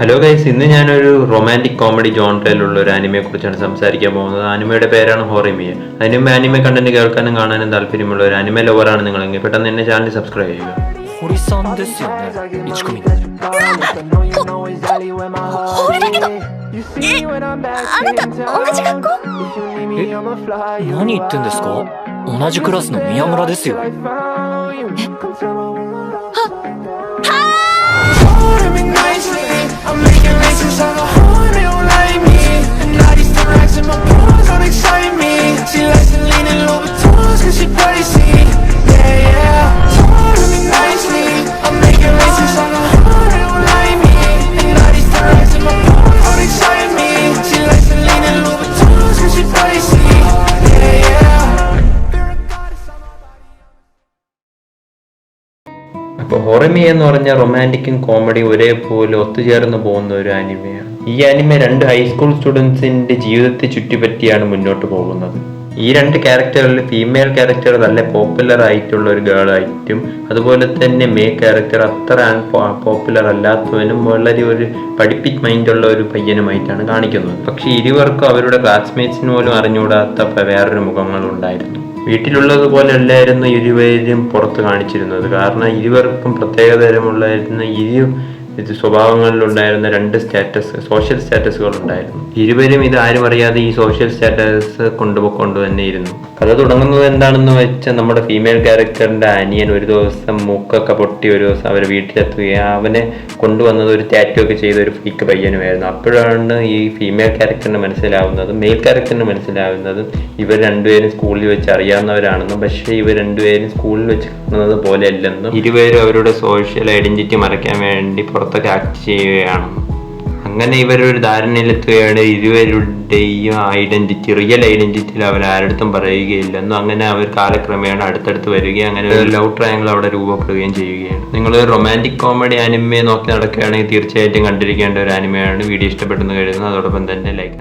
Hello guys, ഇന്ന് ഞാനൊരു romantic comedy ജോൺറയിലുള്ള ഒരു ആനിമയെ കുറിച്ചാണ് സംസാരിക്കാൻ പോകുന്നത്. ആനിമയുടെ പേരാണ് ഹൊറമിയ. ആനിമ കണ്ടന്റ് കേൾക്കാനും കാണാനും താല്പര്യമുള്ള ഒരു ആനിമ ലവറാണ് നിങ്ങളെങ്കിൽ പെട്ടെന്ന് തന്നെ ചാനൽ സബ്സ്ക്രൈബ് ചെയ്യുക. I'm making races on the horn, they don't like me. And all these racks in my pores don't excite me. She likes to lean in Louboutins cause she pricey. Yeah, yeah, talk me nicely. I'm making races on the horn, they don't like me. And all these racks in my pores don't excite me. She likes to lean in Louboutins cause she pricey. Yeah, yeah. അപ്പോൾ ഹൊറമിയ എന്ന് പറഞ്ഞാൽ റൊമാൻറ്റിക്കും കോമഡിയും ഒരേപോലെ ഒത്തുചേർന്ന് പോകുന്ന ഒരു ആനിമയാണ്. ഈ anime രണ്ട് high school സ്റ്റുഡൻസിന്റെ ജീവിതത്തെ ചുറ്റിപ്പറ്റിയാണ് മുന്നോട്ട് പോകുന്നത്. ഈ രണ്ട് ക്യാരക്ടറിൽ ഫീമെയിൽ ക്യാരക്ടർ നല്ല പോപ്പുലർ ആയിട്ടുള്ള ഒരു ഗേൾ ആയിട്ടും അതുപോലെ തന്നെ മെയിൽ ക്യാരക്ടർ അത്ര പോപ്പുലർ അല്ലാത്തവനും വളരെ ഒരു പഠിപ്പിക് മൈൻഡുള്ള ഒരു പയ്യനുമായിട്ടാണ് കാണിക്കുന്നത്. പക്ഷെ ഇരുവർക്കും അവരുടെ ക്ലാസ്മേറ്റ്സിന് പോലും അറിഞ്ഞുകൂടാത്ത വേറൊരു മുഖങ്ങളുണ്ടായിരുന്നു. വീട്ടിലുള്ളതുപോലെ അല്ലായിരുന്നു ഇരുവരും പുറത്ത് കാണിച്ചിരുന്നത്. കാരണം ഇരുവർക്കും പ്രത്യേകതരമുള്ളായിരുന്ന സ്വഭാവങ്ങളിലുണ്ടായിരുന്ന രണ്ട് സോഷ്യൽ സ്റ്റാറ്റസുകൾ ഉണ്ടായിരുന്നു. ഇരുവരും ഇത് ആരും അറിയാതെ ഈ സോഷ്യൽ സ്റ്റാറ്റസ് കൊണ്ടുപോയിക്കൊണ്ട് തന്നെ ഇരുന്നു. കഥ തുടങ്ങുന്നത് എന്താണെന്ന് വെച്ചാൽ നമ്മുടെ ഫീമെയിൽ ക്യാരക്ടറിന്റെ അനിയൻ ഒരു ദിവസം മൂക്കൊക്കെ പൊട്ടി ഒരു ദിവസം അവരെ വീട്ടിലെത്തുകയും അവനെ കൊണ്ടുവന്നത് ഒരു ടാറ്റു ഒക്കെ ചെയ്ത ഒരു ഫേക്ക് പയ്യനുമായിരുന്നു. അപ്പോഴാണ് ഈ ഫീമെയിൽ ക്യാരക്ടറിന് മനസ്സിലാവുന്നതും മെയിൽ ക്യാരക്ടറിന് മനസ്സിലാവുന്നതും ഇവർ രണ്ടുപേരും സ്കൂളിൽ വെച്ച് അറിയാവുന്നവരാണെന്നും പക്ഷേ ഇവർ രണ്ടുപേരും സ്കൂളിൽ വെച്ച് കാണുന്നത് പോലെ അല്ലെന്നും ഇരുവരും അവരുടെ സോഷ്യൽ ഐഡന്റിറ്റി മറയ്ക്കാൻ വേണ്ടി പുറത്തൊക്കെ ആക്ട് ചെയ്യുകയാണെന്നും. അങ്ങനെ ഇവരൊരു ധാരണയിലെത്തുകയാണ് ഇരുവരുടെയും റിയൽ ഐഡന്റിറ്റിയിൽ അവർ ആരടുത്തും പറയുകയില്ലെന്നും. അങ്ങനെ അവർ കാലക്രമേണ അടുത്തടുത്ത് വരികയും അങ്ങനെ ഒരു ലവ് ട്രയാങ്കിൾ അവിടെ രൂപപ്പെടുകയും ചെയ്യുകയാണ്. നിങ്ങൾ റൊമാൻറ്റിക് കോമഡി ആനിമയെ നോക്കി നടക്കുകയാണെങ്കിൽ തീർച്ചയായിട്ടും കണ്ടിരിക്കേണ്ട ഒരു ആനിമയാണ്. വീഡിയോ ഇഷ്ടപ്പെട്ടെന്ന് കരുതുന്നു. അതോടൊപ്പം തന്നെ ലൈക്ക്